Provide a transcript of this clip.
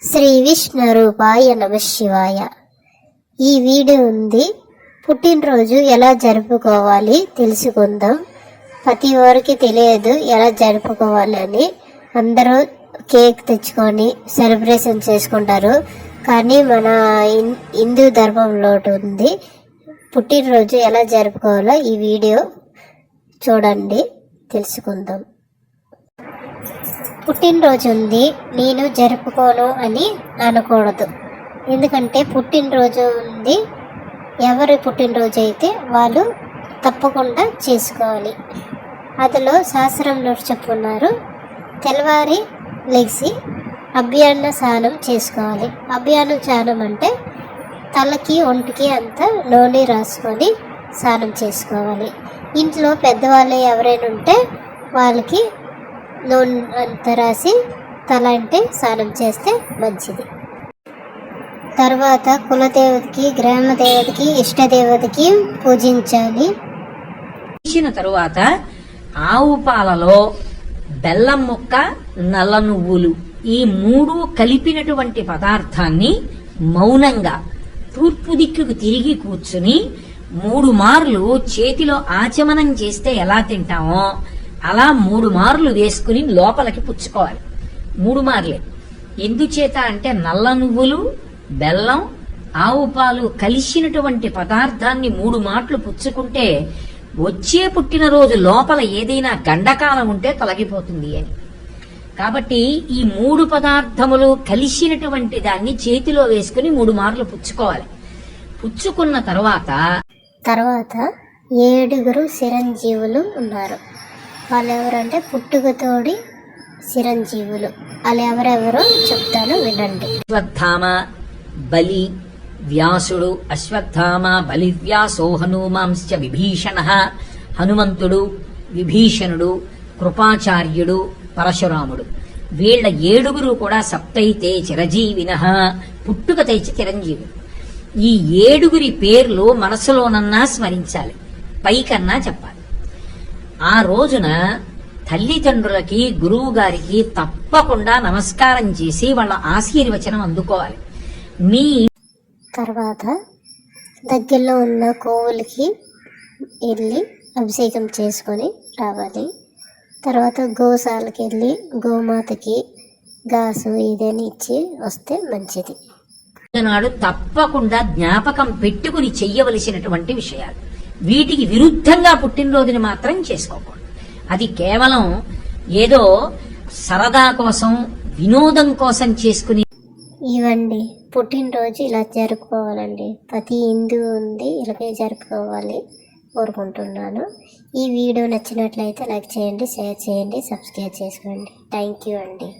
శ్రీ విష్ణురూపాయ నమ శివాయ. ఈ వీడియో ఉంది. పుట్టినరోజు ఎలా జరుపుకోవాలి తెలుసుకుందాం. ప్రతి ఒక్కరికి తెలియదు ఎలా జరుపుకోవాలని. అందరూ కేక్ తెచ్చుకొని సెలబ్రేషన్ చేసుకుంటారు. కానీ మన హిందూ ధర్మంలో ఉంది, పుట్టినరోజు ఎలా జరుపుకోవాలో ఈ వీడియో చూడండి, తెలుసుకుందాం. పుట్టినరోజు ఉంది, నేను జరుపుకోను అని అనకూడదు. ఎందుకంటే పుట్టినరోజు ఉంది, ఎవరి పుట్టినరోజు అయితే వాళ్ళు తప్పకుండా చేసుకోవాలి. అందులో శాస్త్రంలో చెప్పున్నారు, తెల్లవారి లేచి అభ్యన్న స్నానం చేసుకోవాలి. అభ్యన్న స్నానం అంటే తలకి ఒంటికి అంతా నూనె రాసుకొని స్నానం చేసుకోవాలి. ఇంట్లో పెద్దవాళ్ళు ఎవరైనా ఉంటే వాళ్ళకి నూనె అంతా రాసి తల అంటే స్నానం చేస్తే మంచిది. తర్వాత కులదేవతకి, గ్రామ దేవతకి, ఇష్టదేవతకి పూజించాలి. తరువాత ఆవు పాలలో బెల్లం ముక్క, నల్ల నువ్వులు ఈ మూడు కలిపినటువంటి పదార్థాన్ని మౌనంగా తూర్పు దిక్కుకు తిరిగి కూర్చుని 3 మార్లు చేతిలో ఆచమనం చేస్తే ఎలా తింటామో అలా 3 మార్లు వేసుకుని లోపలికి పుచ్చుకోవాలి. 3 మార్లే. ఎందుచేత అంటే నల్ల నువ్వులు, బెల్లం, ఆవు పాలు కలిసినటువంటి పదార్థాన్ని 3 మాటలు పుచ్చుకుంటే వచ్చే పుట్టినరోజు లోపల ఏదైనా గండకాలం ఉంటే తొలగిపోతుంది అని. కాబట్టి ఈ 3 పదార్థములు కలిసినటువంటి దాన్ని చేతిలో వేసుకుని 3 మార్లు పుచ్చుకోవాలి. పుచ్చుకున్న తర్వాత 7 చిరంజీవులు ఉన్నారు. వాళ్ళు ఎవరంటే పుట్టుకతోడి చిరంజీవులు. వాళ్ళు ఎవరెవరో చెప్తాను వినండి. అశ్వత్థామ, బలి, వ్యాసుడు. అశ్వత్థామ, బలి, వ్యాసో హనుమాంశ్చ విభీషణ. హనుమంతుడు, విభీషణుడు, కృపాచార్యుడు, పరశురాముడు. వీళ్ళ 7 కూడా సప్తైతే చిరజీవిన, పుట్టుక తెచ్చి చిరంజీవులు. ఈ 7 పేర్లు మనసులోనన్నా స్మరించాలి, పైకన్నా చెప్పాలి. ఆ రోజున తల్లిదండ్రులకి, గురువు గారికి తప్పకుండా నమస్కారం చేసి వాళ్ళ ఆశీర్వచనం అందుకోవాలి. తర్వాత దగ్గరలో ఉన్న కోవులకి వెళ్ళి అభిషేకం చేసుకొని రావాలి. తర్వాత గోశాలకి వెళ్ళి గోమాతకి గాసు ఏదైనా ఇచ్చి వస్తే మంచిది. నాడు తప్పకుండా జ్ఞాపకం పెట్టుకుని చెయ్యవలసినటువంటి విషయాలు. వీటికి విరుద్ధంగా పుట్టినరోజుని మాత్రం చేసుకోకూడదు. అది కేవలం ఏదో సరదా కోసం, వినోదం కోసం చేసుకుని ఇవ్వండి. పుట్టినరోజు ఇలా జరుపుకోవాలండి. ప్రతి హిందూ ఉంది ఇలాగే జరుపుకోవాలి కోరుకుంటున్నాను. ఈ వీడియో నచ్చినట్లయితే లైక్ చేయండి, షేర్ చేయండి, సబ్స్క్రైబ్ చేసుకోండి. థ్యాంక్ యూ అండి.